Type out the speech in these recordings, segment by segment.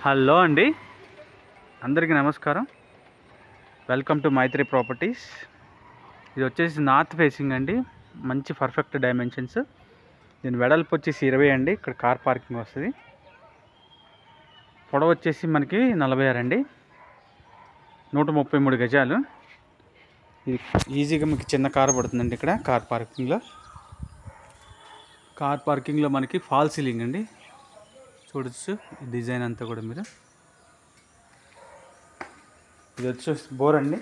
Hello అండి, అందరికీ నమస్కారం. Welcome to Maithri properties. ఇది వచ్చేసి నార్త్ ఫేసింగ్ అండి, మంచి పర్ఫెక్ట్ డైమెన్షన్స్. దీని వెడల్పు వచ్చేసి 20 అండి. ఇక్కడ కార్ పార్కింగ్ వస్తుంది. పొడవు వచ్చేసి మనకి 46 అండి, 133 గజాలు. ఇది ఈజీగా మీకు చిన్న కార్ పడుతుందండి. ఇక్కడ కార్ పార్కింగ్లో మనకి ఫాల్ సీలింగ్ అండి, చూడొచ్చు ఈ డిజైన్ అంతా కూడా మీరు. ఇది వచ్చేసి బోర్ అండి,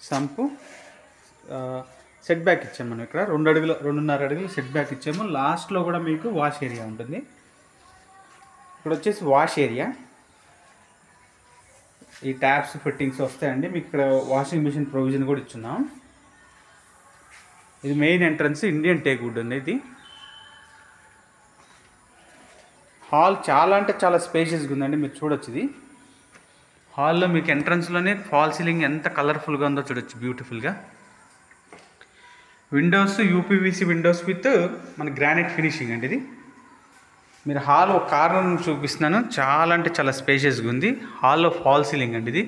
సంపు. సెట్ బ్యాక్ ఇచ్చాము మనం. ఇక్కడ 2.5 అడుగులు సెట్ బ్యాక్ ఇచ్చాము. లాస్ట్లో కూడా మీకు వాష్ ఏరియా ఉంటుంది. ఇక్కడ వచ్చేసి వాష్ ఏరియా. ఈ ట్యాప్స్ ఫిట్టింగ్స్ వస్తాయండి మీకు. ఇక్కడ వాషింగ్ మిషన్ ప్రొవిజన్ కూడా ఇచ్చున్నాం. ఇది main entrance, Indian teak wood అండి. ఇది హాల్ చాలా అంటే చాలా స్పేషియస్గా ఉందండి, మీరు చూడొచ్చు. ఇది హాల్లో మీకు ఎంట్రన్స్లోనే ఫాల్ సీలింగ్ ఎంత కలర్ఫుల్గా ఉందో చూడొచ్చు, బ్యూటిఫుల్గా. విండోస్ యూపీవీసీ విండోస్ విత్ మన గ్రానైట్ ఫినిషింగ్ అండి. ఇది మీరు హాల్ ఒక కార్నర్ చూపిస్తున్నాను, చాలా అంటే చాలా స్పేషియస్గా ఉంది. హాల్లో ఫాల్ సీలింగ్ అండి ఇది,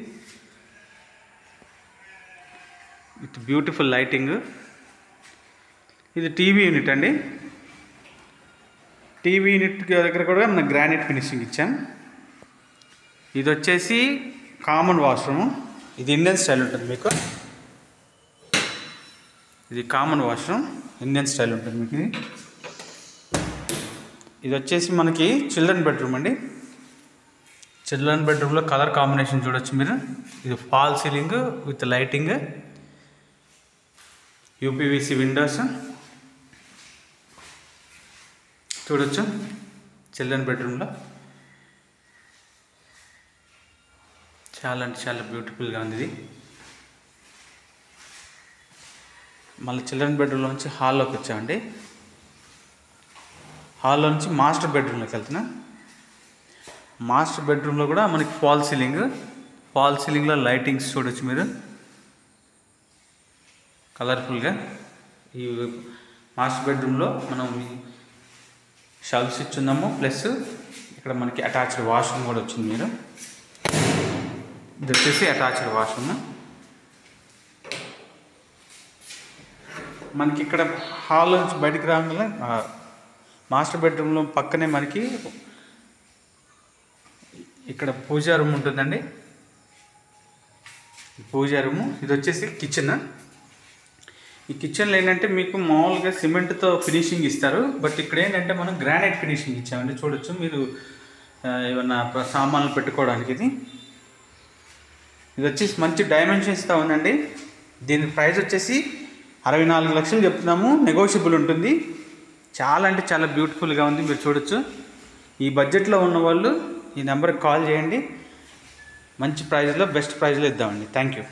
విత్ బ్యూటిఫుల్ లైటింగ్. ఇది టీవీ యూనిట్ అండి. టీవీ యూనిట్ దగ్గర కూడా మనం గ్రానైట్ ఫినిషింగ్ ఇచ్చాం. ఇది వచ్చేసి కామన్ వాష్రూమ్. ఇది ఇండియన్ స్టైల్ ఉంటుంది మీకు. ఇది కామన్ వాష్రూమ్, ఇండియన్ స్టైల్ ఉంటుంది మీకు. ఇది వచ్చేసి మనకి చిల్డ్రన్ బెడ్రూమ్ అండి. చిల్డ్రన్ బెడ్రూమ్లో కలర్ కాంబినేషన్ చూడొచ్చు మీరు. ఇది fall ceiling with lighting, UPVC Windows చూడొచ్చు. చిల్డ్రన్ బెడ్రూమ్లో చాలా అంటే చాలా బ్యూటిఫుల్గా ఉంది ఇది. మళ్ళీ చిల్డ్రన్ బెడ్రూమ్లో నుంచి హాల్లోకి వచ్చామండి. హాల్లో నుంచి మాస్టర్ బెడ్రూమ్లోకి వెళ్తున్నా. మాస్టర్ బెడ్రూమ్లో కూడా మనకి ఫాల్ సీలింగ్లో లైటింగ్స్ చూడొచ్చు మీరు, కలర్ఫుల్గా. ఈ మాస్టర్ బెడ్రూమ్లో మనం షెల్ఫ్స్ ఇచ్చున్నాము, ప్లస్ ఇక్కడ మనకి అటాచ్డ్ వాష్రూమ్ కూడా వచ్చింది మీరు. ఇది వచ్చేసి అటాచ్డ్ వాష్రూమ్. మనకి ఇక్కడ హాల్ నుంచి బయటికి రాగానే మాస్టర్ బెడ్రూమ్లో పక్కనే మనకి ఇక్కడ పూజా రూమ్ ఉంటుందండి. పూజా రూము. ఇది వచ్చేసి కిచెన్. ఈ కిచెన్లో ఏంటంటే మీకు మామూలుగా సిమెంట్తో ఫినిషింగ్ ఇస్తారు, బట్ ఇక్కడ ఏంటంటే మనం గ్రానైట్ ఫినిషింగ్ ఇచ్చామండి. చూడొచ్చు మీరు, ఏమన్నా సామాన్లు పెట్టుకోవడానికి. ఇది వచ్చేసి మంచి డైమెన్షన్స్తో ఉందండి. దీని ప్రైస్ వచ్చేసి 64 లక్షలు చెప్తున్నాము, నెగోషియబుల్ ఉంటుంది. చాలా అంటే చాలా బ్యూటిఫుల్గా ఉంది, మీరు చూడొచ్చు. ఈ బడ్జెట్లో ఉన్నవాళ్ళు ఈ నెంబర్కి కాల్ చేయండి. మంచి ప్రైస్లో, బెస్ట్ ప్రైస్లో ఇద్దామండి. Thank you.